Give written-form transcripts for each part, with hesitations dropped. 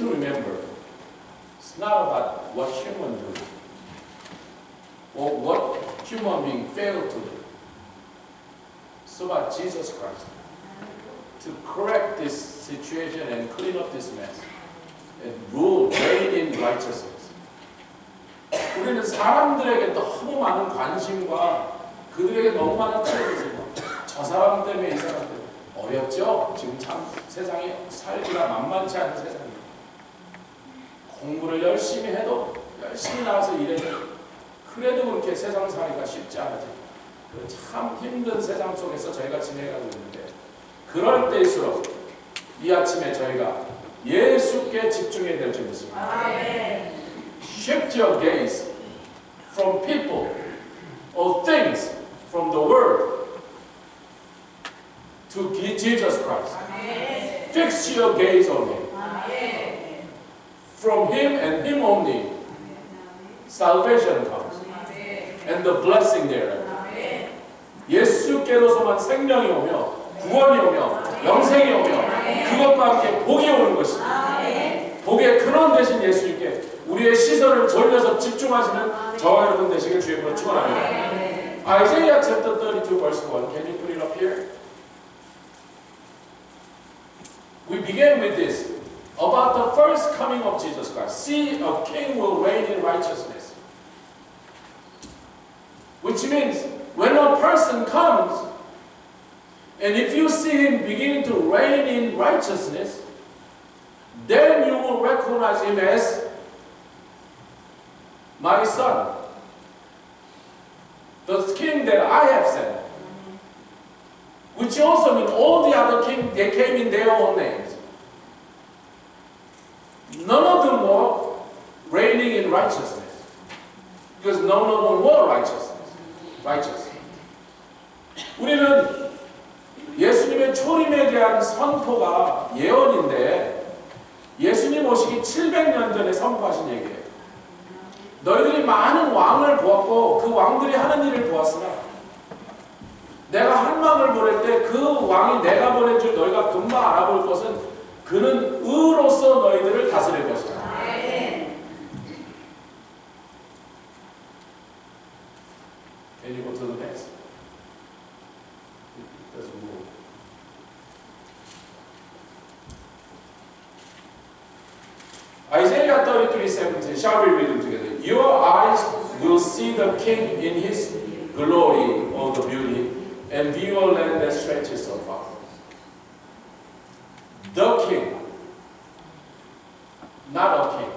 to remember, it's not about what human do or what human being fail to do. It's about Jesus Christ to correct this situation and clean up this mess and rule, reign in righteousness. 우리는 사람들에게 너무 많은 관심과 그들에게 너무 많은 책임을 저 사람 때문에 이 사람 때문에 어렵죠? 지금 참 세상이 살기가 만만치 않은 세상이에요. 공부를 열심히 해도 열심히 나와서 일해도 그래도 그렇게 세상 살기가 쉽지 않아요. 참 힘든 세상 속에서 저희가 지내가고 있는데 그럴 때일수록 이 아침에 저희가 예수께 집중해야 될 줄 믿습니다. Shift your gaze from people or things from the world to Jesus Christ. Fix your gaze on Him. From Him and Him only, salvation comes and the blessing thereof. 예수께로서만 생명이 오며 구원이 오며 영생이 오며 그것과 함께 복이 오는 것입니다. 복의 근원 되신 예수님께 우리의 시선을 돌려서 집중하시는 저와 여러분 되시길 주의 이름으로 축원합니다. Isaiah chapter 32 verse 1. Can you put it up here? We begin with this about the first coming of Jesus Christ. See, a king will reign in righteousness. Which means when a person comes and if you see him beginning to reign in righteousness, then you will recognize him as my son, the king that I have sent. Which also means all the other kings, they came in their own names. None of them were reigning in righteousness. Because none of them were righteous. 우리는 예수님의 초림에 대한 선포가 예언인데 예수님 오시기 700년 전에 선포하신 얘기예요. 너희들이 많은 왕을 보았고 그 왕들이 하는 일을 보았으나 내가 한 왕을 보낼 때 그 왕이 내가 보낸 줄 너희가 금방 알아볼 것은 그는 의로서 너희들을 다스릴 것이다. Can you go to the next? It doesn't move. Isaiah 33:17. Shall we read them together? Your eyes will see the King in His glory, all the beauty, and view a land that stretches so far. The King, not a king.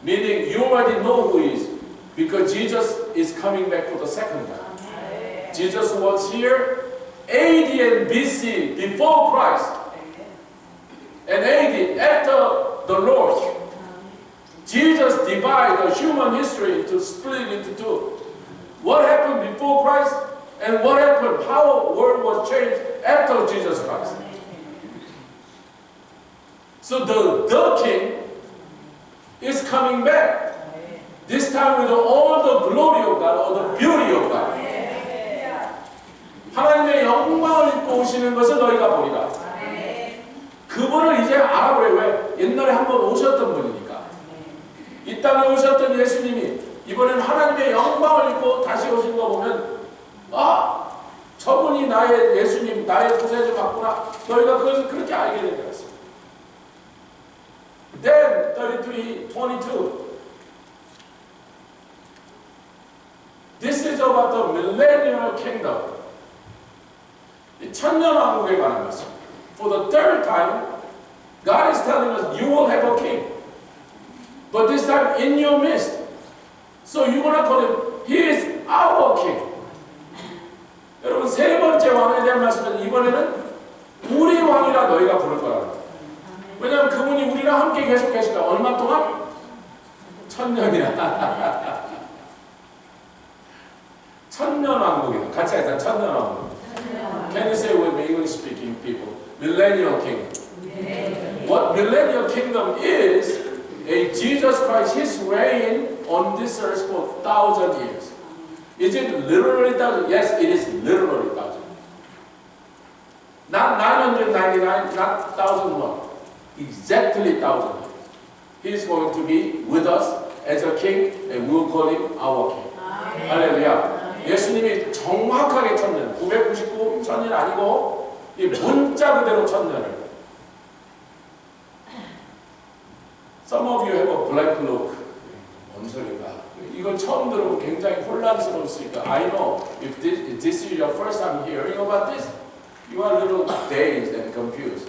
Meaning you already know who He is, because Jesus is coming back for the second time. Jesus was here AD and BC before Christ, and AD after the Lord. Jesus divided the human history into split into two. What happened before Christ and what happened, how the world was changed after Jesus Christ. So the King is coming back. This time with all the glory of God or the beauty of God. 하나님의 영광을 입고 오시는 것을 너희가 보리라. 그분을 이제 알아보래. 왜? 옛날에 한번 오셨던 분이니까. 이 땅에 오셨던 예수님이 이번엔 하나님의 영광을 입고 다시 오신 거 보면 아, 저분이 나의 예수님, 나의 구세주 맞구나. 너희가 그것을 그렇게 알게 될 것입니다. Then 33:22. This is about the millennial kingdom. 이 천년 왕국에 관한 것입니다. For the third time, God is telling us, you will have a king. But this time in your midst. So you're going to call him, he is our king. 여러분, 세 번째 왕에 대한 말씀은 이번에는 우리 왕이라 너희가 부를 거라고. 왜냐하면 그분이 우리랑 함께 계속 계시다. 얼마 동안? 천년이라. 천년 왕국이다. 같이 하자. 천년 왕국. Can you say with me, English speaking people? Millennial kingdom. What millennial kingdom is, a Jesus Christ, His reign on this earth for 1,000 years. Is it literally 1,000? Yes, it is literally 1,000. Not 999, not 1,001. exactly 1,000 years. He is going to be with us as a king, and we will call him our king. 할렐루야. 예수님이 정확하게 1000년, 999 1000년 아니고 이 문자 그대로 1000년을. Some of you have a blank look. 뭔 소리가? 이걸 처음 들으면 굉장히 혼란스러울 수 있다. I know if this is your first time hearing about this, you are a little dazed and confused.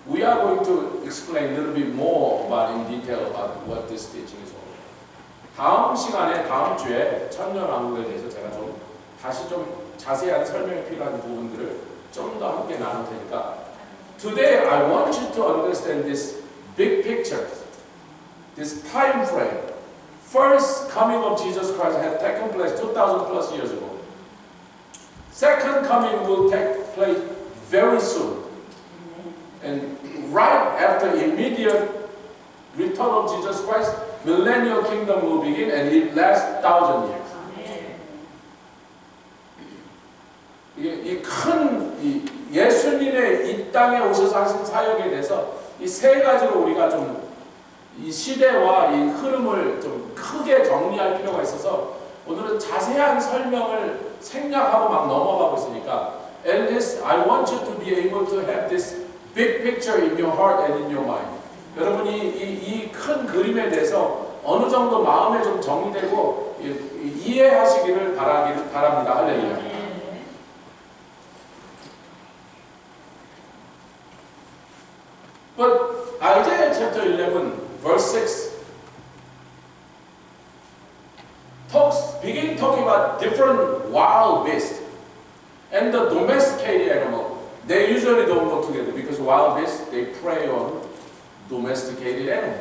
We are going to explain a little bit more about in detail about what this teaching is all about. 다음 시간에 다음 주에 천년왕국에 대해서 제가 좀 다시 좀 자세한 설명이 필요한 부분들을 좀 더 함께 나눌 테니까 Today I want you to understand this big picture, this time frame. First coming of Jesus Christ had taken place 2,000 plus years ago. Second coming will take place very soon. And right after immediate return of Jesus Christ, millennial kingdom will begin and it lasts 1,000 years. 이 큰 예수님의 이 땅에 오셔서 하신 사역에 대해서 이 세 가지로 우리가 좀 이 시대와 이 흐름을 좀 크게 정리할 필요가 있어서 오늘은 자세한 설명을 생략하고 막 넘어가고 있으니까 at least I want you to be able to have this big picture in your heart and in your mind. 여러분이 이 큰 그림에 대해서 어느 정도 마음에 좀 정리되고 이해하시기를 바랍니다. 할렐루야. But Isaiah chapter 11 verse 6 begin talking about different wild beasts and the domesticated animal. They usually don't go together because wild beasts they prey on domesticated animal.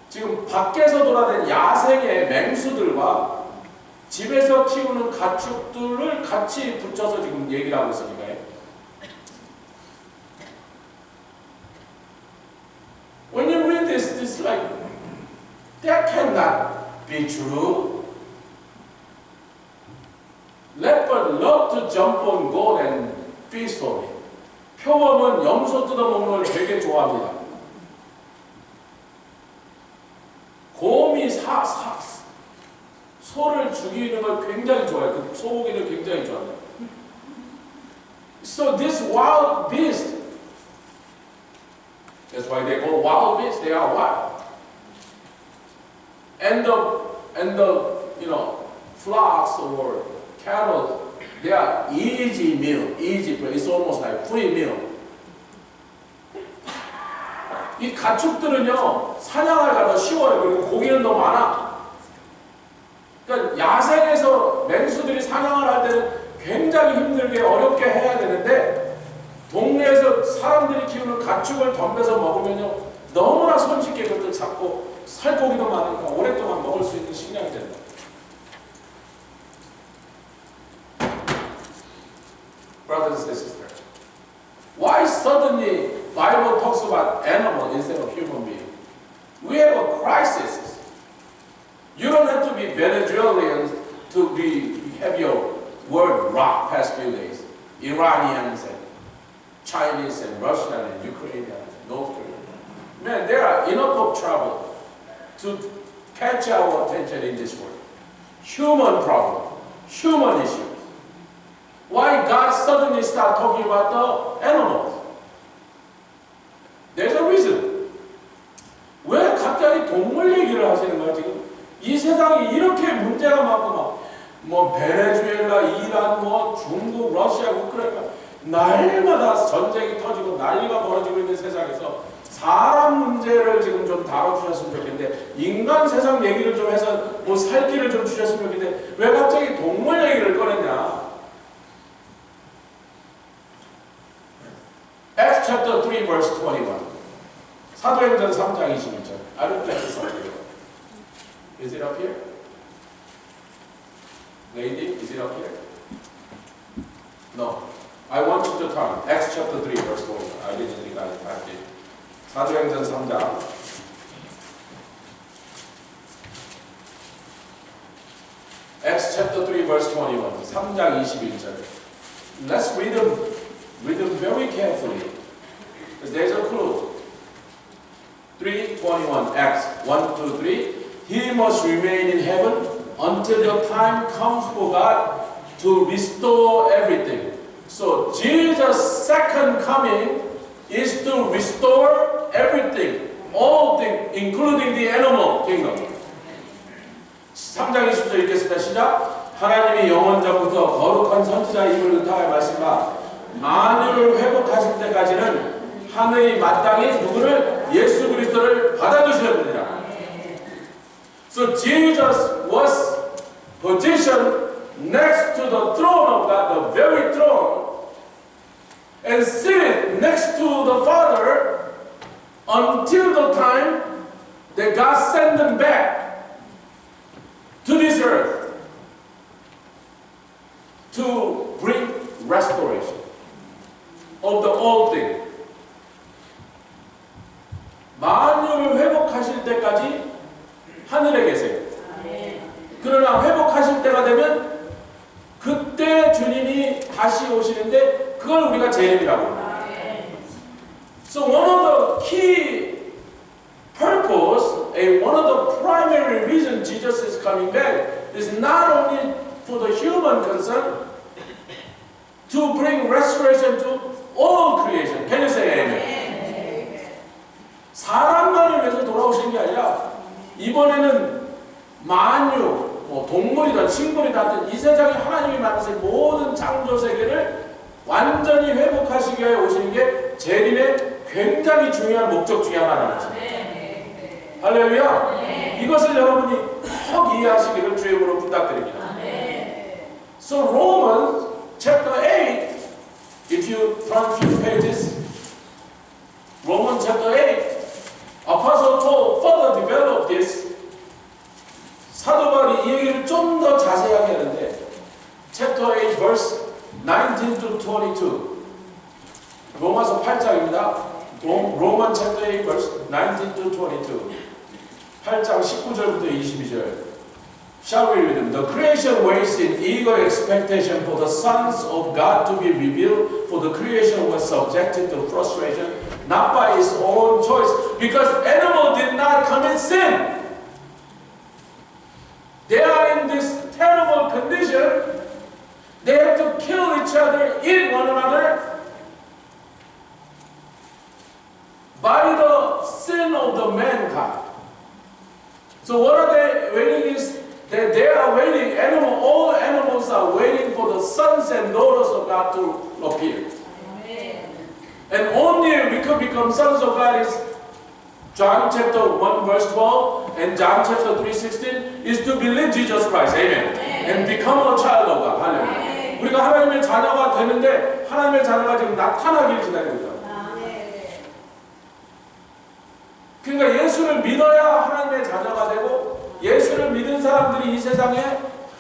지금 밖에서 돌아다니는 야생의 맹수들과 집에서 키우는 가축들을 같이 붙여서 지금 얘기를 하고 있으니까요. When you read this, it's like that cannot be true. Leopard love to jump on goat and feast on it. 표범은 염소 뜯어먹는 걸 되게 좋아합니다. 곰이 소를 죽이는 걸 굉장히 좋아해요. 그 소고기를 굉장히 좋아해요. So this wild beast, that's why they call wild beasts. They are wild. And the flocks or cattle, they are easy meal. Easy, but it's almost like free meal. 이 가축들은요 사냥을 가도 쉬워요. 그리고 고기는 너무 많아. 그러니까 야생에서 맹수들이 사냥을 할 때는 굉장히 힘들게 어렵게 해야 되는데 동네에서 사람들이 키우는 가축을 덤벼서 먹으면요 너무나 손쉽게 그것들 잡고 살코기도 많으니까 오랫동안 먹을 수 있는 식량이 된다. Brothers and sisters, why suddenly Bible talks about animal instead of human being? We have a crisis. You don't have to be Venezuelans to have your word rock past few days. Iranians and Chinese and Russian and Ukrainian and North Korean. Man, there are enough of trouble to catch our attention in this world. Human problem, human issue. Why God suddenly start talking about the animals? There's a reason. 왜 갑자기 동물 얘기를 하시는 거야 지금? 이 세상이 이렇게 문제가 많고 뭐 베네수엘라, 이란, 뭐 중국, 러시아, 우크라이나 날마다 전쟁이 터지고 난리가 벌어지고 있는 세상에서 사람 문제를 지금 좀 다뤄주셨으면 좋겠는데 인간 세상 얘기를 좀 해서 뭐 살 길을 좀 주셨으면 좋겠는데 왜 갑자기 동물 얘기를 꺼냈냐? Acts chapter 3 verse 21 사도행전 3장 21절 I don't think it's up here. Is it up here? Lady, is it up here? No. I want you to turn. Acts chapter 3 verse 21 I didn't think I had it. 사도행전 3장 Acts chapter 3 verse 21 3장 21절 Let's read them very carefully because there's a clue. 3:21, Acts 1-3. He must remain in heaven until the time comes for God to restore everything. So Jesus' second coming is to restore everything, all things, including the animal kingdom. 3장 20절 읽겠습니다. 시작. 하나님이 영원전부터 거룩한 선지자의 입을 의탁하여 말씀하 만유를 회복하실 때까지는 하늘이 마땅히 누구를? 예수 그리스도를 받아주셔야 됩니다. So Jesus was positioned next to the throne of God, the very throne, and seated next to the Father until the time that God sent them back to this earth to bring restoration of the old thing. 만유를 회복하실 때까지 하늘에 계세요. 그러나 회복하실 때가 되면 그때 주님이 다시 오시는데 그걸 우리가 재림이라고 합니다. So one of the key purpose, one of the primary reasons Jesus is coming back is not only for the human concern, to bring restoration to all creation. Can you say amen? 사람만을 위해서 돌아오신 게 아니라 이번에는 만유, 동물이든 식물이든 이 세상에 하나님이 만드신 모든 창조 세계를 완전히 회복하시기 위해 오시는 게 재림의 굉장히 중요한 목적 중에 하나라는 것입니다. 할렐루야! 이것을 여러분이 꼭 이해하시기를 주님으로 부탁드립니다. So Romans chapter 8, if you turn a few pages, Romans chapter 8, Apostle Paul further developed this. 사도 바울이 이 얘기를 좀 더 자세하게 하는데 chapter 8 verse 19-22 로마서 8장입니다. Romans chapter 8 verse 19-22 8장 19절부터 22절 Shall we read them? The creation waits in eager expectation for the sons of God to be revealed, for the creation was subjected to frustration, not by its own choice, because animal did not commit sin. They are in this terrible condition. They have to kill each other, eat one another by the sin of the mankind. So what are they waiting is that they are waiting, all animals are waiting for the sons and daughters of God to appear. Amen. And only we can become sons of God is John chapter 1 verse 12 and John chapter 3:16 is to believe Jesus Christ. Amen. And become a child of God. 할렐루야. 우리가 하나님의 자녀가 되는데 하나님의 자녀가 지금 나타나기를 기다리고 있다. 그러니까 예수를 믿어야 하나님의 자녀가 되고 예수를 믿은 사람들이 이 세상에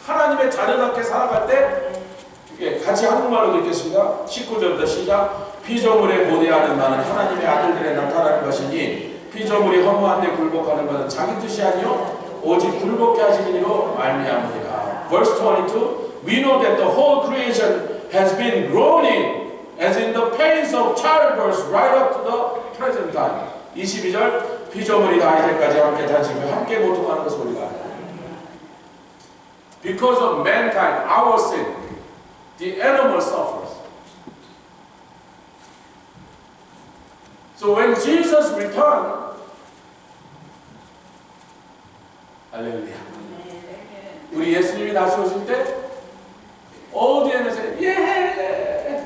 하나님의 자녀답게 살아갈 때 같이 한국말로 읽겠습니다. 19절부터 시작. 피조물에 고대하는 나는 하나님의 아들들에 나타나는 것이니 피조물이 허무한 데 굴복하는 것은 자기 뜻이 아니요 오직 굴복케 하시는 이로 말미암으리라. Verse 22 We know that the whole creation has been groaning as in the pains of childbirth right up to the present time. 22절 피조물이 다 이제까지 함께 다니며 함께 고통하는 것을 우리가 알아요. Because of mankind, our sin, the animal suffers. So when Jesus returned, 할렐루야. 우리 예수님이 다시 오실 때 어디에서 예!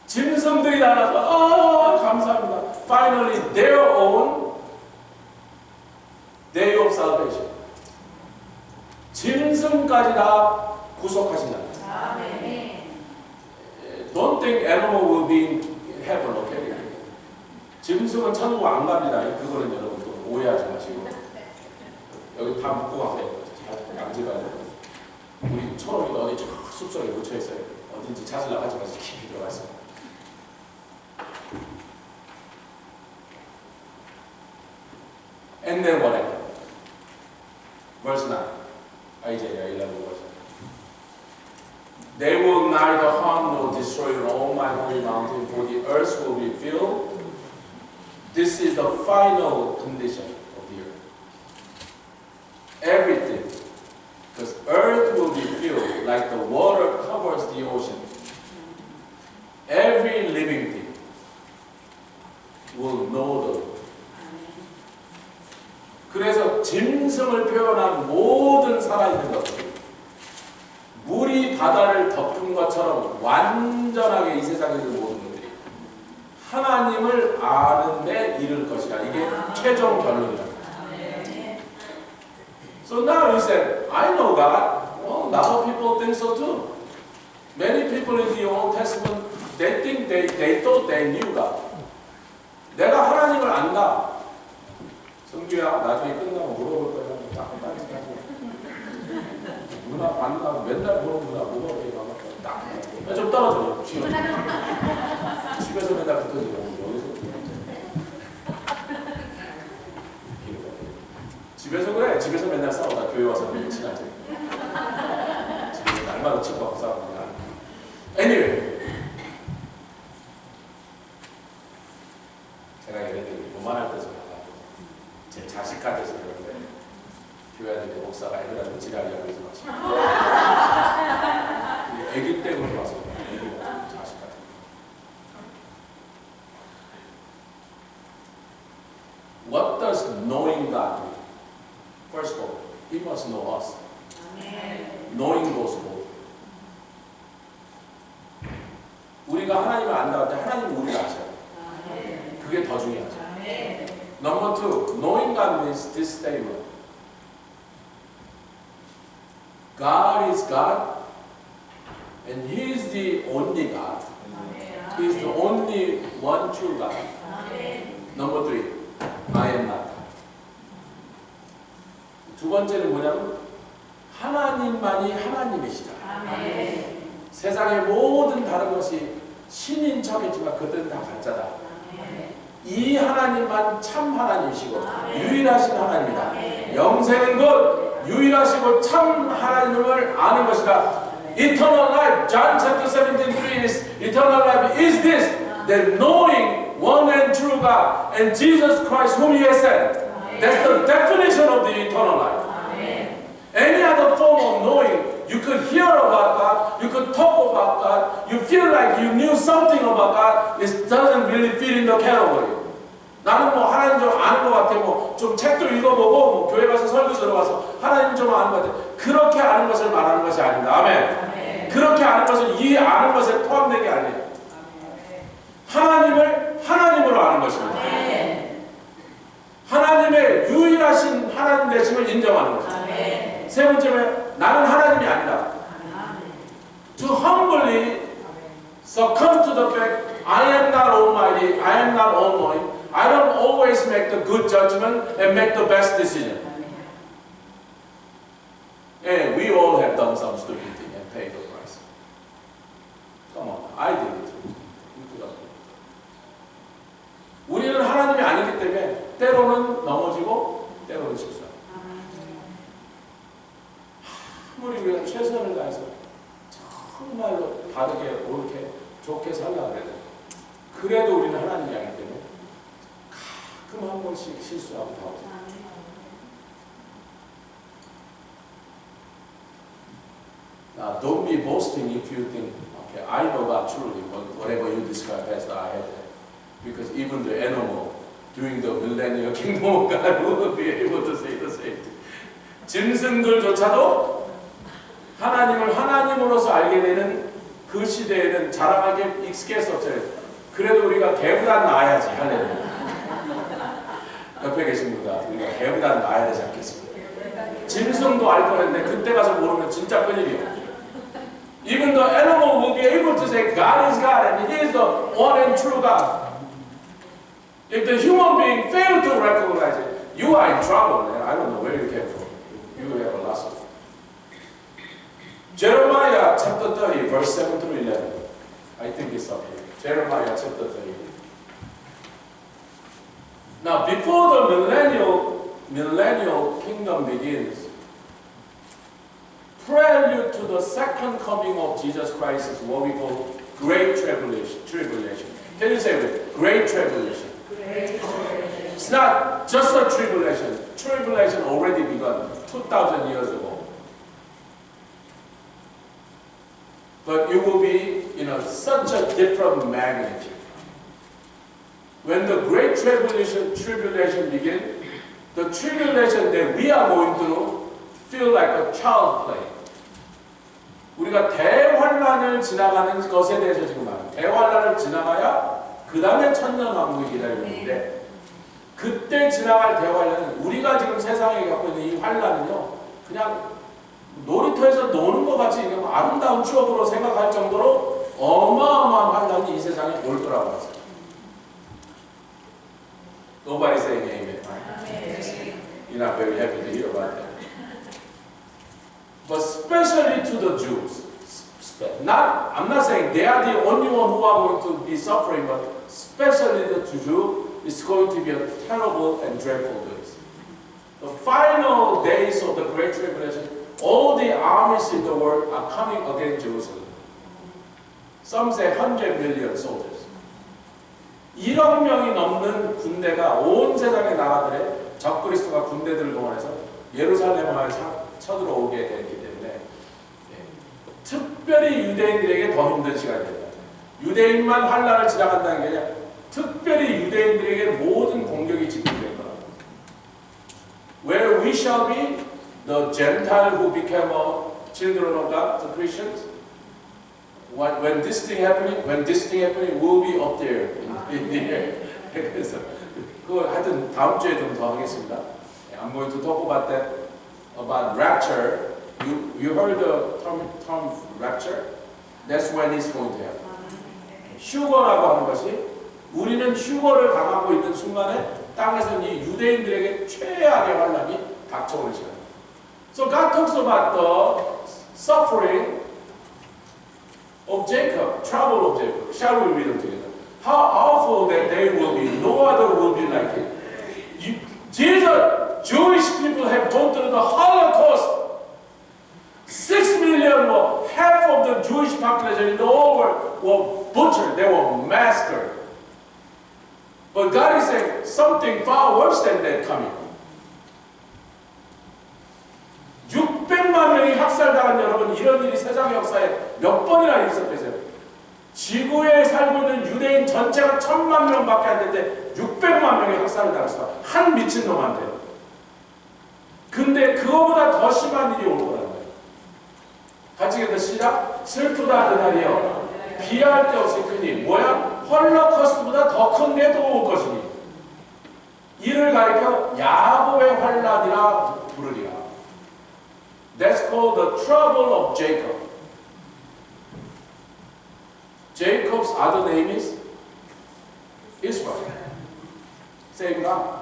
짐승들이 나가서 감사합니다. Finally, their own day of salvation. 짐승까지 다 구속하신다. Don't think animal will be in heaven, okay? 짐승은 천국 안 갑니다. 그거는 여러분 또 오해하지 마시고 여기 다 묶고 가세요. 잘 양지가요. 우리 초록이 어디 저 숲속에 묻혀 있어요. 어딘지 찾으려고 하지 마시고 깊이 들어가세요. And then what happened? Verse 9. Isaiah 11 verse 9. They will neither harm nor destroy all my holy mountain, for the earth will be filled This is the final condition of the earth. Everything. Because earth will be filled like the water covers the ocean. Every living thing will know the Lord. 그래서 짐승을 표현한 모든 살아있는 것들, 물이 바다를 덮은 것처럼 완전하게 이 세상에 있는 모든 것들이 하나님을 아는 데 이를 것이라. 이게 최종 결론이랍니다. So now you said, I know God. Well, a lot of people think so too. Many people in the Old Testament, they think they thought they knew God. 내가 하나님을 안다. 성규야, 나중에 끝나면 물어볼 거야. 누나 만나 맨날 보는 누나 물어보게 딱. 좀 떨어져. 집에서 맨날 붙어지고 여기서. 집에서 그래. 집에서 맨날 싸우다 교회 와서 친하지. 집에서 날마다 친구하고 싸우고 그냥. Anyway. 제가 예를 들어 교만할 때 제 자식한테서 그런데 교회 다닐 때 목사가 애들한테 지랄이라고 해서 마치 애기 때 그런 거 와서 애기가 자식한테. What does knowing God mean? First of all, He must know us. Knowing goes both. 우리가 하나님을 안다고 할 때 하나님은 우리를 아셔요. 그게 더 중요하죠. Number two, knowing God means this statement. God is God, and He is the only God. He is the only one true God. Number three, I am not God. 두 번째는 뭐냐면 하나님만이 하나님이시다. 세상의 모든 다른 것이 신인 척이지만 그들은 다 가짜다. 이 하나님만 참 하나님이시고 유일하신 하나님이다. 영생은 곧 유일하시고 참 하나님을 아는 것이다. Eternal life, John chapter 17:3 is eternal life is this, that knowing one and true God and Jesus Christ whom He has sent. That's the definition of the eternal life. Any other form of knowing, you could hear about God, you could talk about God, you feel like you knew something about God, it doesn't really fit in the category. 나는 뭐 하나님 좀 아는 것 같아, 뭐 좀 책도 읽어보고, 뭐 교회 가서 설교 들어가서 하나님 좀 아는 것 같아. 그렇게 아는 것을 말하는 것이 아닙니다. 아멘. 그렇게 아는 것은 이 아는 것에 포함된 게 아니에요. 하나님을 하나님으로 아는 것입니다. 하나님의 유일하신 하나님 되심을 인정하는 것입니다. 세 번째는 나는 하나님이 아니다. To humbly succumb to the fact I am not almighty, I am not all-knowing, I don't always make the good judgment and make the best decision. And we all have done some stupid thing and paid the price. Come on, I did it. 우리는 하나님이 아니기 때문에 때로는 넘어지고 때로는 실수하고. 아무리 우리가 최선을 다해서 정말로 바르게 옳게 좋게 살려고 해도 그래도 우리는 하나님이 아니기 때문에 가끔 한 번씩 실수하고 다 없어요. Now, don't be boasting if you think, okay, I know God truly, whatever you describe as I have that. Because even the animal during the millennial kingdom of God will be able to say the same thing. 짐승들조차도 하나님을 하나님으로서 알게 되는 그 시대에는 자랑하게 익숙할 수 없어요. 그래도 우리가 개보다 나아야지. 할렐루야. 옆에 계신 분들, 우리가 개보다 나아야 되지 않겠습니까? 짐승도 알 거는데 그때 가서 모르면 진짜 큰일이에요. Even the animal will be able to say God is God and He is the one and true God. If the human being fails to recognize it, you are in trouble, man. I don't know where you came from. You have a lesson. Jeremiah chapter 30, verse 7 through 11. I think it's up here. Jeremiah chapter 30. Now, before the millennial kingdom begins, prelude to the second coming of Jesus Christ is what we call Great Tribulation. Can you say it? Great Tribulation. Great. It's not just a tribulation. Tribulation already begun 2,000 years ago. But it will be, such a different magnitude. When the great tribulation begins, the tribulation that we are going through feel like a child play. 우리가 대환란을 지나가는 것에 대해서 지금 말합니다. 대환란을 지나가야 그 다음에 천년왕국이 기다리고 있는데 그때 지나갈 대환란은 우리가 지금 세상에 갖고 있는 이 환란은요 그냥 놀이터에서 노는 것 같이 아름다운 추억으로 생각할 정도로 어마어마한 환란이 이 세상에 올 거라고 하죠. Nobody saying amen. You're not very happy to hear about that. But especially to the Jews. I'm not saying they are the only one who are going to be suffering, but especially the Jews, it's going to be a terrible and dreadful days. The final days of the Great Tribulation, all the armies in the world are coming against Jerusalem. Some say 100 million soldiers. 1억 명이 넘는 군대가 온 세상의 나라들의 적그리스도가 군대들을 동원해서 예루살렘을 쳐들어오게 됐기 때문에 특별히 유대인들에게 더 힘든 시간이 됩니다. 유대인만 환란을 지나간다는 게 아니라 특별히 유대인들에게 모든 공격이 집중된 거라고. Where we shall be, the Gentile who became children of God, the Christians. When this thing happening, we'll be up there in the air. 그래서 그거 하여튼 다음 주에 좀 더 하겠습니다. I'm going to talk about that, about rapture. You heard the term rapture? That's when it's going to happen. 휴거라고 하는 것이 우리는 휴거를 당하고 있는 순간에 땅에서 이 유대인들에게 최악의 환란이 닥쳐오는 시간. So God talks about the suffering of Jacob, trouble of Jacob. Shall we read them together? How awful that day will be. No other will be like it. Jewish people have gone through the Holocaust. 6 million were, half of the Jewish population in the whole world were butchered. They were massacred. But God is saying something far worse than that coming. 600만 명이 학살당한 여러분, 이런 일이 세상 역사에 몇 번이나 있었겠어요. 지구에 살고 있는 유대인 전체가 1000만 명밖에 안 되는데 600만 명이 학살을 당했어. 한 미친놈한테. 근데 그거보다 더 심한 일이 올 거라는 거예요. 같이 해서 시작. 슬프다 그날이여. 비할 데 없이 크니. 뭐야? 헐로코스트보다 더 큰 게 또 올 것이니. 이를 가리켜 야곱의 환란이라 부르리라. That's called the trouble of Jacob. Jacob's other name is Israel. Same God.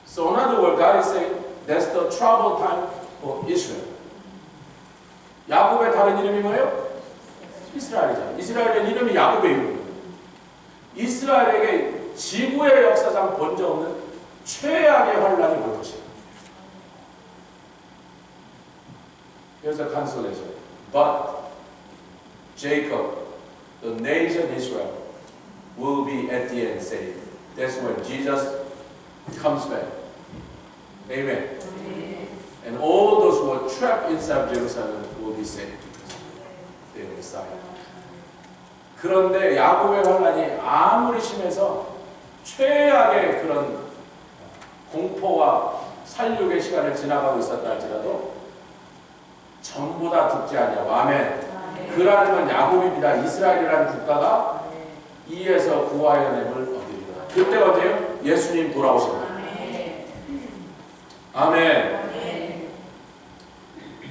So in other words, God is saying that's the trouble time for Israel. 야곱의 다른 이름이 뭐예요? 이스라엘이잖아요. 이스라엘의 이름이 야곱의 이름이에요. 이스라엘에게 지구의 역사상 본 적 없는 최악의 환란이 올 것이에요. Here's a consolation. But Jacob, the nation Israel, will be at the end saved. That's when Jesus comes back. Amen. And all those who are trapped inside Jerusalem will be saved. They will die. 그런데 야곱의 환란이 아무리 심해서 최악의 그런 공포와 살육의 시간을 지나가고 있었다 할지라도 전부 다 죽지 아니하고 아멘. 그라는 건 야곱입니다. 이스라엘이라는 국가가 이에서 구하여 냄을 얻으리라. 그때가 언제요? 예수님 돌아오십니다. 아멘.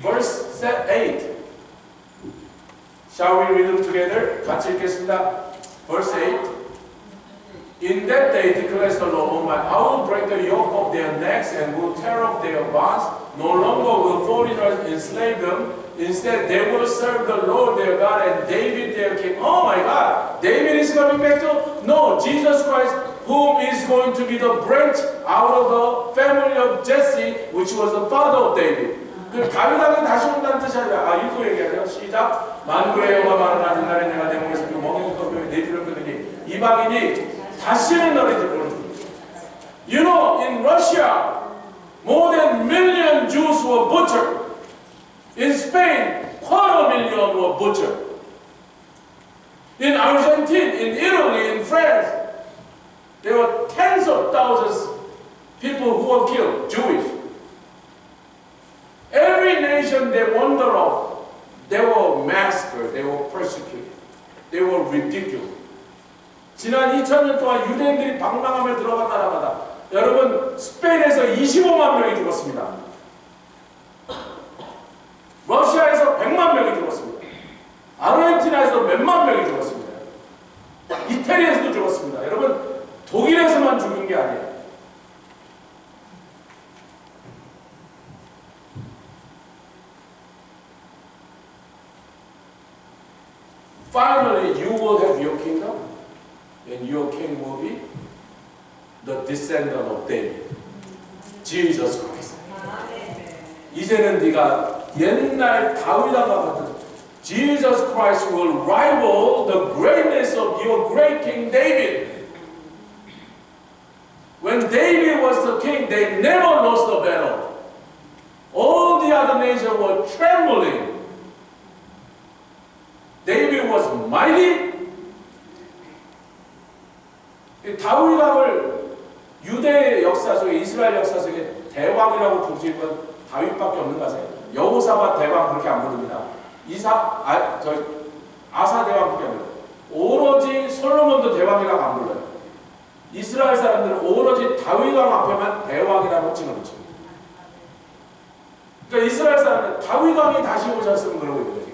Verse 8. Shall we read them together? 같이 읽겠습니다. Verse 8. In that day declares the Lord Almighty, I will break the yoke of their necks and will tear off their bonds. No longer will foreigners enslave them. Instead, they will serve the Lord their God and David their king. Oh my God! David is coming back to? No, Jesus Christ, whom is going to be the branch out of the family of Jesse, which was the father of David. 그 다윗왕이 다시 온다는 뜻이 아니라 읽고 얘기하죠. 시작. 만군의 여호와 말하나 이날에 내가 내 몸에서 그 멍에서 내 뒤를 끄더니 이방인이 다시는 너를 듣고는 You know, in Russia, more than 1 million Jews were butchered. In Spain, 250,000 were butchered. In Argentina, in Italy, in France, there were tens of thousands of people who were killed, Jewish. Every nation they wander off, they were massacred, they were persecuted, they were ridiculed. 지난 2000년 동안 유대인들이 방랑함에 들어간 나라마다 여러분 스페인에서 25만 명이 죽었습니다. 러시아에서 100만 명이 죽었습니다. 아르헨티나에서 몇만 명이 죽었습니다. 이태리에서도 죽었습니다. 여러분 독일에서만 죽은 게 아니에요. Finally, you will have your kingdom, and your king will be the descendant of David, Jesus Christ. 이제는 네가 옛날 다윗왕과 같은 Jesus Christ will rival the greatness of your great King David. When David was the king, they never lost the battle. All the other nations were trembling. David was mighty. 다윗왕을 유대 역사 속에 이스라엘 역사 속에 대왕이라고 부르는 건 다윗밖에 없는 거 아세요? 여호사밧 대왕 그렇게 안 부릅니다. 아사 대왕 그렇게 안 불러요. 오로지 솔로몬도 대왕이라고 안 불러요. 이스라엘 사람들은 오로지 다윗왕 앞에만 대왕이라고 칭하죠. 그러니까 이스라엘 사람은 다윗왕이 다시 오셨으면 그러고 있는 거지.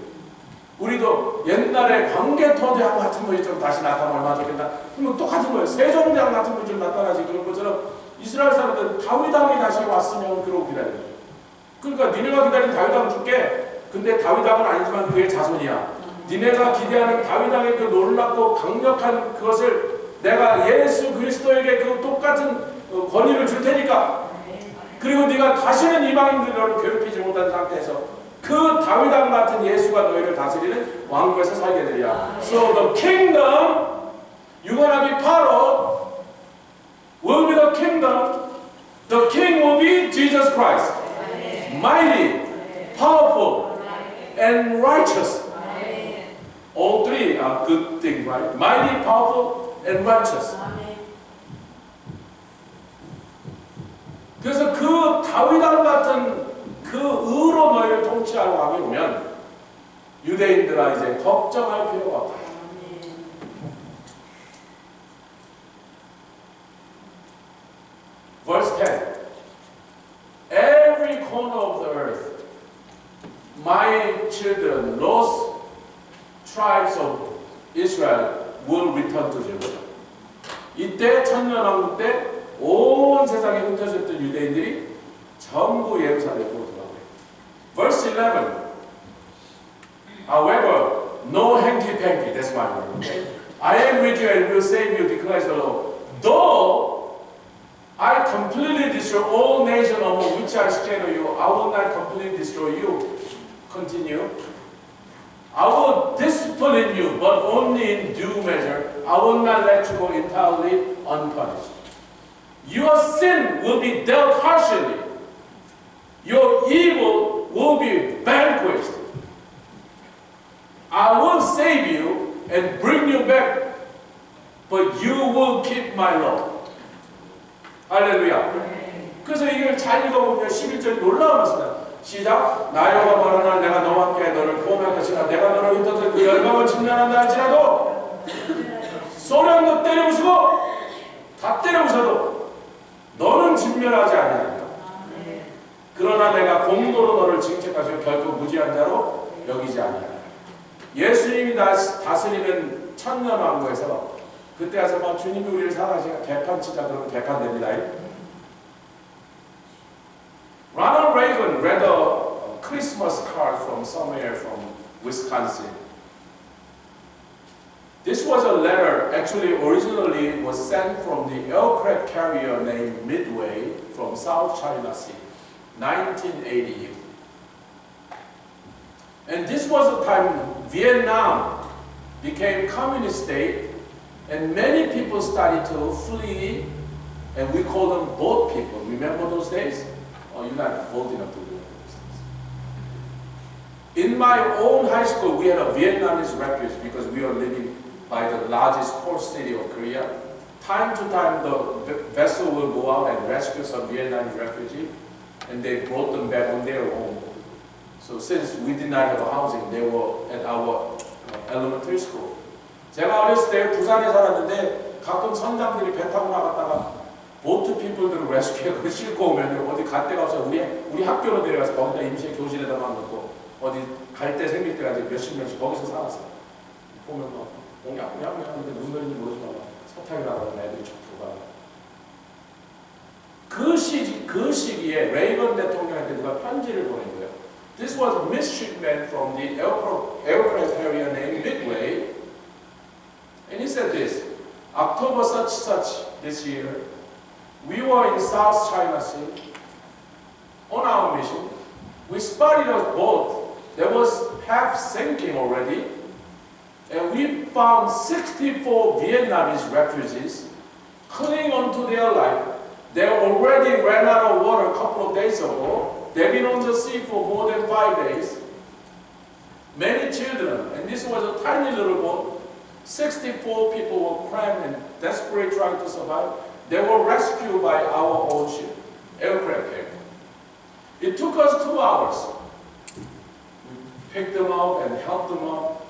우리도 옛날에 광개토대왕 같은 분이 좀 다시 나타나면 얼마나 좋겠나? 그러면 똑같은 거예요. 세종대왕 같은 분이 좀 나타나지. 그런 것처럼 이스라엘 사람들은 다윗왕이 다시 왔으면 그러고 기다려요. 그러니까 니네가 기다린 다윗왕 줄게. 근데 다윗왕은 아니지만 그의 자손이야. 니네가 기대하는 다윗왕의 그 놀랍고 강력한 그것을 내가 예수 그리스도에게 그 똑같은 권위를 줄 테니까. 그리고 네가 다시는 이방인들을 괴롭히지 못한 상태에서 그 다윗왕 같은 예수가 너희를 다스리는 왕국에서 살게 되리라. So the kingdom you're gonna be part of will be the kingdom. The king will be Jesus Christ. Mighty, powerful, and righteous. All three are good things, right? Mighty, powerful, and righteous. 그래서 그 다윗왕 같은 그 의로 너희를 통치하고 하게 오면 유대인들아 이제 걱정할 필요가 없다. Verse 10. Every corner of the earth, my children, lost tribes of Israel will return to Jerusalem. 이때 천년왕국 때 온 세상에 흩어졌던 유대인들이 전부 예루살렘으로 돌아오게. Verse 11. However, no hanky-panky. That's my word. Okay? I am with you and will save you, declares the Lord. Though I completely destroy all nations among which I scatter you, I will not completely destroy you. Continue. I will discipline you, but only in due measure. I will not let you go entirely unpunished. Your sin will be dealt harshly. Your evil will be vanquished. I will save you and bring you back, but you will keep my law. 할렐루야. 그래서 이걸 잘 읽어보면 11절이 놀라운 것입니다. 시작. 나 여호와 너를 내가 너와 함께 너를 보호할 것이라. 내가 너를 흩어져 그 열방을 침략한다 할지라도 소련도 때려부수고 다 때려부숴도 너는 진멸하지 아니하리라. 그러나 내가 공도로 너를 징책하시고 결코 무지한 자로 여기지 아니하리라. 예수님이 다스리는 천년왕국에서 그때 가서 막 주님이 우리를 사랑하시니까 개판치자 그러면 개판됩니다. Ronald Reagan read a Christmas card from somewhere from Wisconsin. This was a letter, actually originally was sent from the aircraft carrier named Midway from South China Sea, 1980. And this was the time Vietnam became communist state and many people started to flee And we call them boat people. Remember those days? Oh, you're not old enough to remember those days. In my own high school, we had a Vietnamese refugee because we were living by the largest port city of Korea. Time to time, the vessel will go out and rescue some Vietnamese refugee, and they brought them back on their own. So since we did not have a housing, they were at our elementary school. 제가 어렸을 때 부산에 살았는데 가끔 선장들이 배 타고 나갔다가 보트 피플들을 레스큐해서 싣고 오면 어디 갈 데가 없어 우리 학교로 내려가서 거기다 임시 교실에다가 놓고 어디 갈 때 생길 때까지 몇십 명씩 거기서 살았어요. 보면 막 옹냥옹냥 하는데 무슨 소리인지 모르지만 서탕이 나가는 애들이 촉수가 그 시기에 레이건 대통령한테 누가 편지를 보낸 거예요. This was a midshipman from the aircraft carrier named Midway, and he said this: October such this year, we were in South China Sea on our mission. We spotted a boat that was half sinking already, and we found 64 Vietnamese refugees clinging onto their life. They already ran out of water a couple of days ago. They've been on the sea for more than 5 days. Many children, and this was a tiny little boat. 64 people were crammed and desperately trying to survive. They were rescued by our own ship, aircraft carrier. It took us 2 hours. We picked them up and helped them up.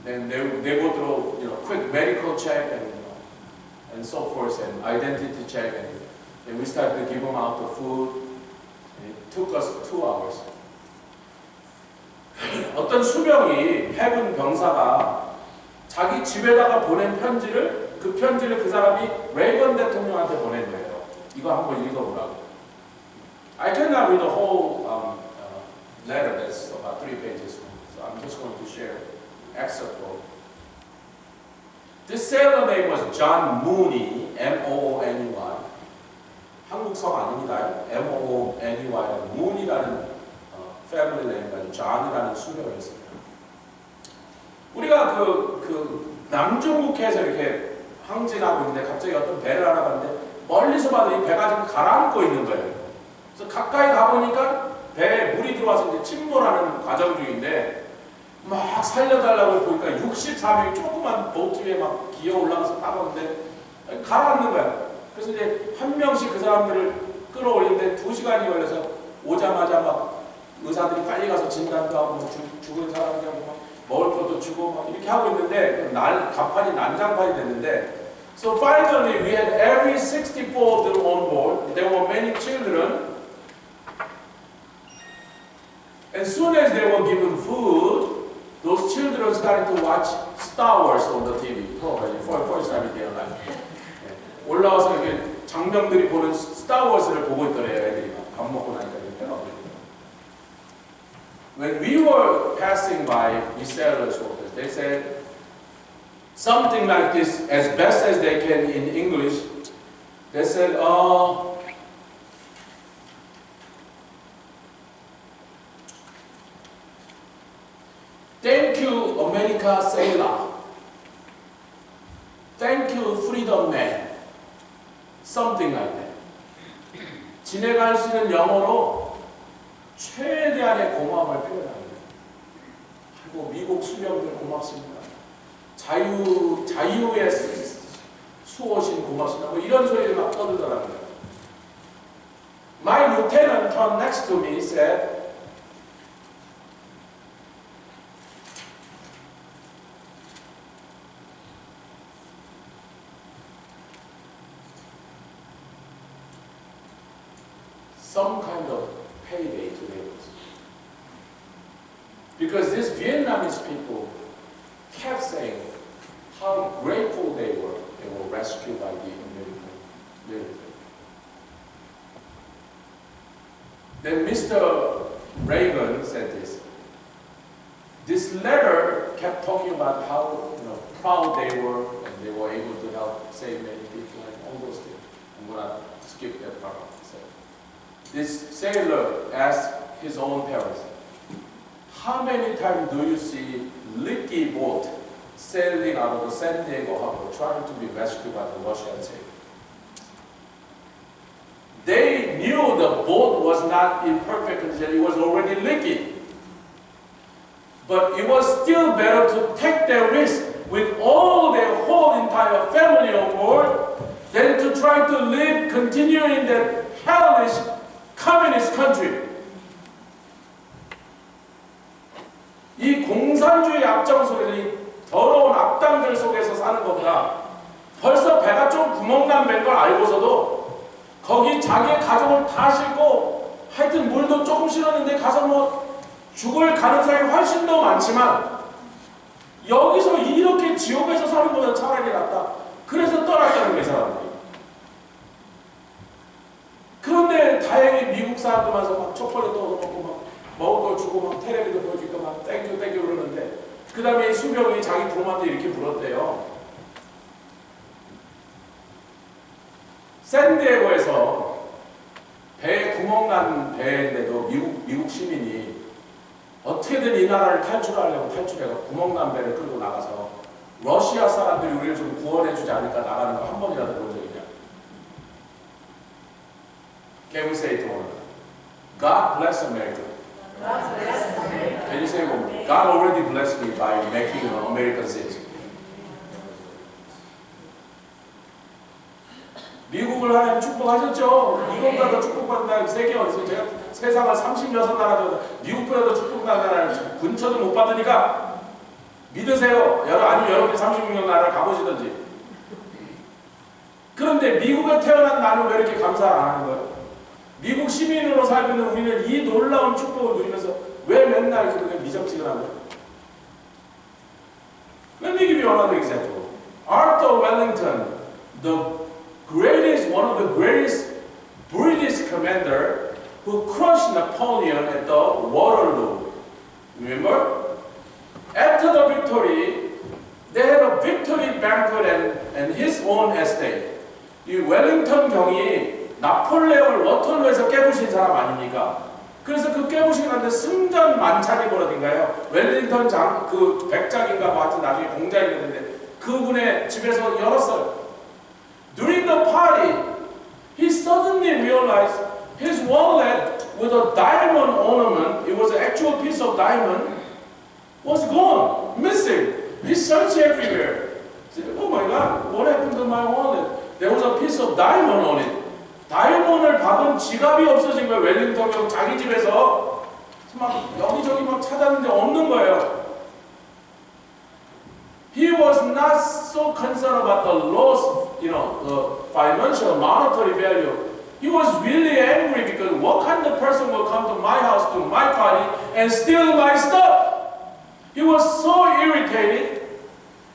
Then they go through, quick medical check and so forth, and identity check, and we started to give them out the food. And it took us 2 hours. 어떤 수병이 해군 병사가 자기 집에다가 보낸 편지를 그 사람이 레이건 대통령한테 보낸 거예요. 이거 한번 읽어보라고. I cannot read the whole letter. That's about 3 pages. So I'm just going to share excerpt from it. This sailor name was John Mooney, M-O-O-N-E-Y. 한국 성 아닙니다. M-O-O-N-E-Y. Mooney라는 패밀리 네임과 존이라는 수명이었습니다. 우리가 남중국해에서 이렇게 항진하고 있는데 갑자기 어떤 배를 하나 봤는데 멀리서 봐도 이 배가 지금 가라앉고 있는 거예요. 그래서 가까이 가보니까 배에 물이 들어와서 이제 침몰하는 과정 중인데 막 살려달라고 보니까 64명이 조그만 보트 위에 막 기어 올라가서 타봤는데 가라앉는 거야. 그래서 이제 한 명씩 그 사람들을 끌어올리는데 2시간이 걸려서 오자마자 막 의사들이 빨리 가서 진단도 하고 죽은 사람들하고 막 먹을 것도 주고 막 이렇게 하고 있는데 갑판이 난장판이 됐는데 So finally we had every 64 of them on board. There were many children. And soon as they were given food, those children started to watch Star Wars on the TV. Probably for the first time in their life. 올라와서 이렇게 장병들이 보는 스타워즈를 보고 있더래요. 애들이 밥 먹고 나니까 이렇게 하고. When we were passing by the sailors' quarters, they said something like this, as best as they can in English. They said, "Thank you, America sailor. Thank you, freedom man." Something like that. 지내갈 수 있는 영어로 최대한의 고마움을 표현합니다. 그리고 미국 수병들 고맙습니다. 자유의 수호신 고맙습니다. 뭐 이런 소리를 막 떠들더라고요. My lieutenant turned next to me said, some kind of payday today. Because these Vietnamese people kept saying how grateful they were rescued by the American military. Then Mr. Reagan said this. This letter kept talking about how proud they were and they were able to help save many people and all those things. I'm going to skip that part. This sailor asked his own parents, how many times do you see leaky boat sailing out of the San Diego harbor trying to be rescued by the Russian sailor? They knew the boat was not in perfect condition. It was already leaking. But it was still better to take that risk with all their whole entire family on board than to try to live, continue in that hellish communist country. 이 공산주의 앞장서는 이 더러운 악당들 속에서 사는 것보다 벌써 배가 좀 구멍난 밴 걸 알고서도 거기 자기의 가족을 다 싣고 하여튼 물도 조금 실었는데 가서 뭐 죽을 가능성이 훨씬 더 많지만 여기서 이렇게 지옥에서 사는 것보다 차라리 낫다. 그래서 떠났다는 게 사람들이. 그런데 다행히 미국 사람들 와서 막 초콜릿도 얻어먹고 막 먹을 거 주고 막 텔레비도 보여주니까 막 땡큐 땡큐 그러는데 그 다음에 수병이 자기 부모한테 이렇게 물었대요. 샌디에고에서 배에 구멍난 배인데도 미국 시민이 어떻게든 이 나라를 탈출하려고 탈출해서 구멍난 배를 끌고 나가서 러시아 사람들이 우리를 좀 구원해주지 않을까 나가는 거 한 번이라도 본 적 있냐? Can we say to one another, God bless America? Can you say, well, God already blessed me by making an American citizen. 미국을 하나님 축복하셨죠? 이것보다 더 축복받는 나라 세계 어디서 제가 세상을 36나라도 미국보다 더 축복받는 나라를 근처도 못 받으니까 믿으세요. 아니면 여러분이 36년 나라를 가보시든지. 그런데 미국에 태어난 나는 왜 이렇게 감사를 안 하는 거예요? 미국 시민으로 살고 있는 우리는 이 놀라운 축복을 누리면서 왜 맨날 그렇게 미적지근한 거예요? Let me give you another example. Arthur Wellington, one of the greatest British commander who crushed Napoleon at the Waterloo. Remember? After the victory, they had a victory banquet and his own estate. 이 웰링턴 경이 나폴레옹을 워털루에서 깨부신 사람 아닙니까? 그래서 그 깨부시고 났는데 승전 만찬이 벌어진 거예요. 웰링턴 그 백작인가 뭐 하여튼 나중에 공장이 됐는데 그분의 집에서 열었어요. During the party, he suddenly realized his wallet with a diamond ornament, it was an actual piece of diamond, was gone, missing. He searched everywhere. He said, oh my God, what happened to my wallet? There was a piece of diamond on it. 다이몬을 박은 지갑이 없어진 거예요. 웰링턴 경 자기 집에서 막 여기저기 막 찾았는데 없는 거예요. He was not so concerned about the loss, the financial, monetary value. He was really angry because what kind of person will come to my house, to my party, and steal my stuff? He was so irritated.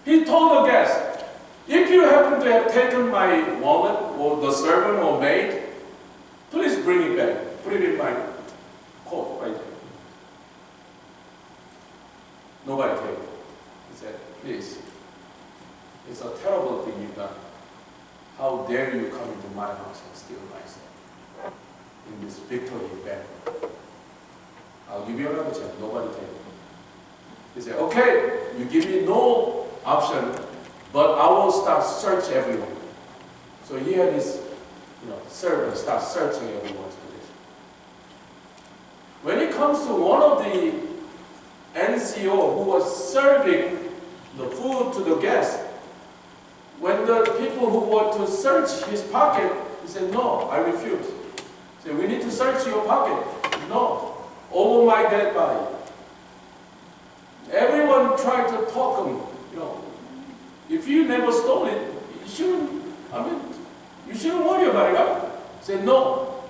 He told the guest, if you happen to have taken my wallet, or the servant or maid, please bring it back. Put it in my coat right there. Nobody came. He said, please, it's a terrible thing you've done. How dare you come into my house and steal my stuff in this victory banquet? I'll give you another chance. Nobody came. He said, okay, you give me no option, but I will start search everyone. So he had his servant start searching everyone's position. When it comes to one of the NCO who was serving the food to the guests, when the people who were to search his pocket, he said, no, I refuse. He said, we need to search your pocket. No, over my dead body. Everyone tried to talk him, if you never stole it, you shouldn't worry about it, right? He said, no.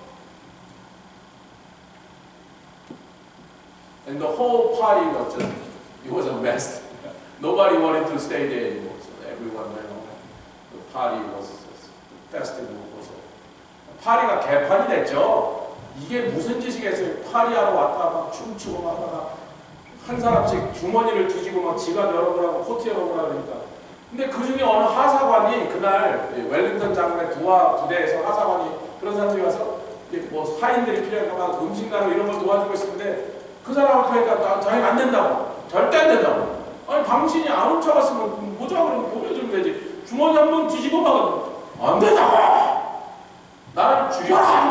And the whole party was a mess. Nobody wanted to stay there anymore, so everyone went home. The party was, the festival was over. 파리가 개판이 됐죠. 이게 무슨 짓이겠어요? 파리하러 왔다 막 춤추고 막 한 사람씩 주머니를 뒤지고 막 지갑 열어보라고 코트 열어보라고 그러니까. 근데 그 중에 어느 하사관이 그날 웰링턴 장군의 부대에서 하사관이 그런 사람들이 와서 뭐 사인들이 필요할까 막 음식 나누고 이런 걸 도와주고 있었는데 그 사람한테 그러니까 자기는 안 된다고. 절대 안 된다고. 아니 당신이 안 훔쳐갔으면 보자고 보여주면 되지. 주머니 한번 뒤집어 봐도 안 된다고. 나를 죽여라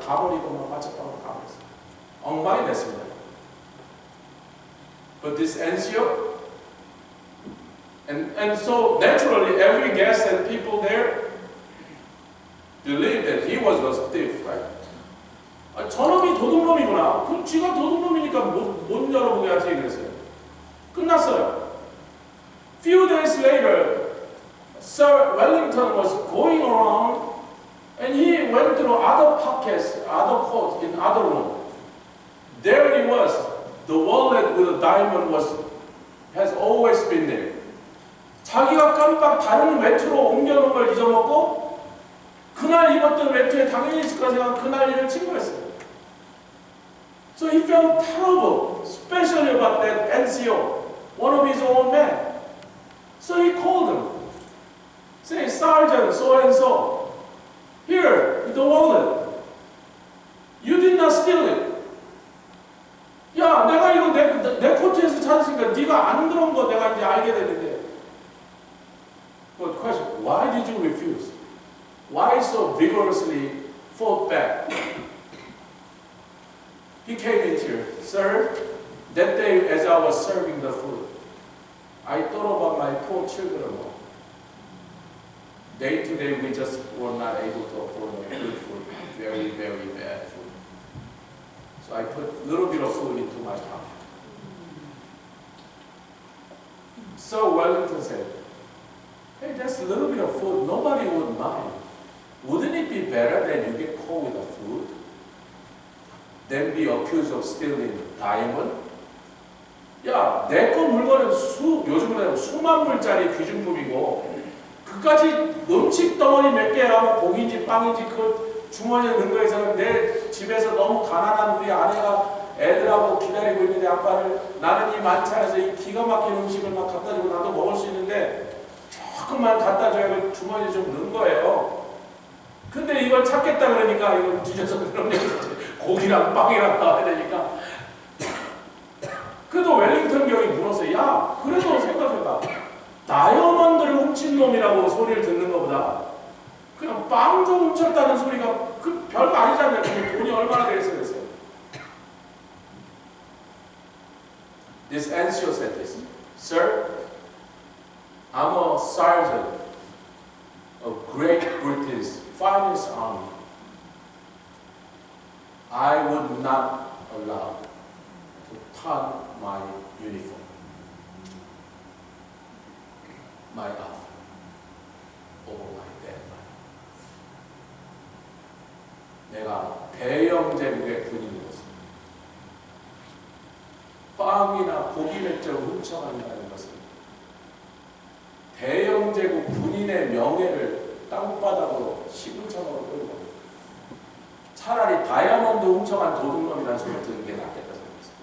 가버리고 막 맞췄다고 가버렸어요. 엉망이 됐습니다. But this NCO, and so naturally every guest and people there believed that he was the thief, right? 아, 저놈이 도둑놈이구나. 그럼 쥐가 도둑놈이니까 못 열어보게 하지 그랬어요. 끝났어요. Few days later, Sir Wellington was going around and he went through other pockets, other coats in other room. There he was. The wallet with the diamond has always been there. 자기가 깜빡 다른 외투로 옮겨놓은 걸 잊어먹고 그날 입었던 외투에 당연히 있을 거라 생각하고 그날 일을 친구했어요. So he felt terrible, especially about that NCO, one of his own men. So he called him, say, Sergeant so-and-so, here, the wallet. You did not steal it. 야, 내가 이거 내 코트에서 찾았으니까 네가 안 그런 거 내가 이제 알게 되는데. But question, why did you refuse? Why so vigorously fought back? He came in here, sir, that day as I was serving the food, I thought about my poor children. Day to day we just were not able to afford good food, very, very bad food. So I put a little bit of food into my pocket. So Wellington said, hey, that's a little bit of food. Nobody would mind. Wouldn't it be better that you get caught with the food than be accused of stealing diamond? 야, 내 거 물건은 요즘은 수만 불짜리 귀중품이고 그까지 음식 덩어리 몇 개라고 고기인지 빵인지 그 주머니에 넣은 거에서 내 집에서 너무 가난한 우리 아내가 애들하고 기다리고 있는데 아빠를 나는 이 만찬에서 이 기가 막힌 음식을 막 갖다 주고 나도 먹을 수 있는데 조금만 갖다 줘야 주머니에 좀 넣은 거예요. 근데 이걸 찾겠다 그러니까 이걸 뒤져서 그런 고기랑 빵이랑 나와야 되니까 그래도 웰링턴 경이 물었어요. 야, 그래도 생각해봐. 다이아몬드를 훔친 놈이라고 소리를 듣는 것보다 그냥 빵 좀 훔쳤다는 소리가 그 별거 아니잖아요. 돈이 얼마나 되겠어요. 그랬어요. This NCO said this, Sir, I'm a sergeant of Great Britain's finest army. I would not allow to turn my uniform, my outfit, over my dead body. 내가 대영제국의 군인으로서 빵이나 고기 맷째로 훔쳐간다는 것은 대영제국 군인의 명예를 땅바닥으로 시궁창으로 끌고 차라리 다이아몬드 훔쳐간 도둑놈이라는 소리를 듣는 게 낫겠다 생각했어요.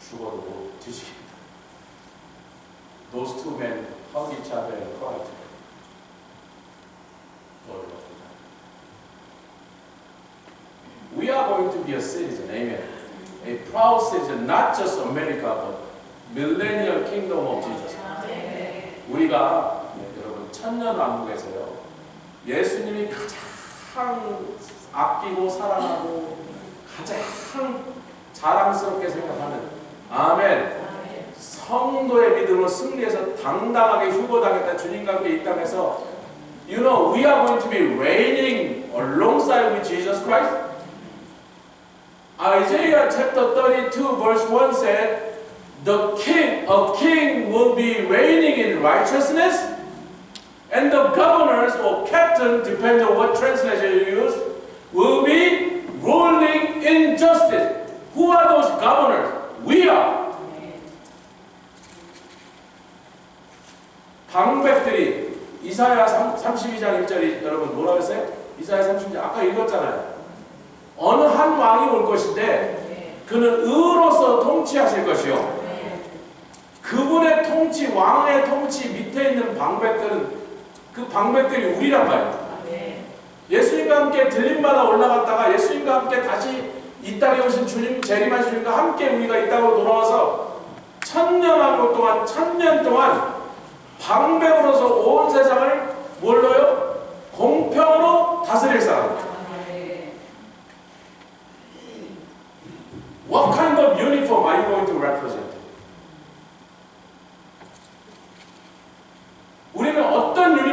죽어도 못 뒤지겠다. Those two men hug each other and cry together. God love them. We are going to be a citizen, amen. A proud citizen, not just America, but millennial kingdom of Jesus. 우리가 여러분 천년왕국에서요 예수님이 가장 아끼고 사랑하고 가장 자랑스럽게 생각하는 아멘 성도의 믿음으로 승리해서 당당하게 휴거당했다 주님과 함께 이 땅에서 You know, we are going to be reigning alongside with Jesus Christ. Isaiah chapter 32 verse 1 said a king will be reigning in righteousness, and the governors or captain, depending on what translation you use, will be ruling in justice. Who are those governors? We are. 방백들이 이사야 32장 1절이 여러분 뭐라고 했어요? 이사야 32장 아까 읽었잖아요. 어느 한 왕이 올 것인데 그는 의로서 통치하실 것이요. 그분의 통치, 왕의 통치 밑에 있는 방백들은 그 방백들이 우리란 말이에요. 예수님과 함께 들림마다 올라갔다가 예수님과 함께 다시 이 땅에 오신 주님, 재림하신 주님과 함께 우리가 이 땅으로 돌아와서 천년 동안 방백으로서 온 세상을 뭘로요? 공평으로 다스릴 사람.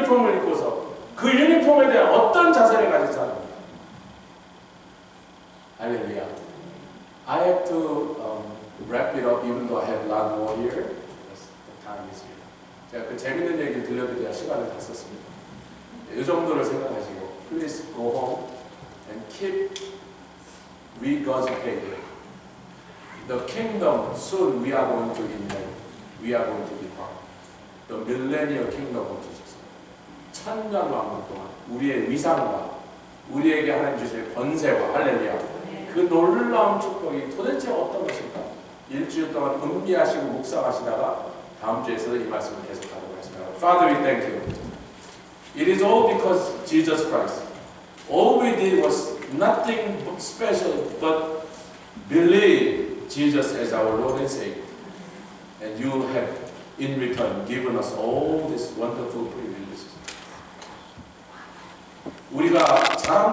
유니폼을 입고서 그 유니폼에 대한 어떤 자세를 가진 사람입니다. 할렐루야. I have to wrap it up even though I have a lot more here. The time is here. 제가 그 재밌는 얘기를 들려드려야 시간을 다 썼습니다. 이 정도를 생각하시고 Please go home and keep regurgitating. The kingdom soon we are going to inherit. We are going to be part. The millennial kingdom of Jesus. 천년 왕국 동안 우리의 위상과 우리에게 하나님 주실 권세와 할렐루야. 그 놀라운 축복이 도대체 어떤 것일까? 일주일 동안 음미하시고 묵상하시다가 다음 주에서 이 말씀을 계속하도록 하겠습니다. Father, we thank you. It is all because Jesus Christ. All we did was nothing special but believe Jesus as our Lord and Savior. And you have in return given us all these wonderful privileges. 우리가 잘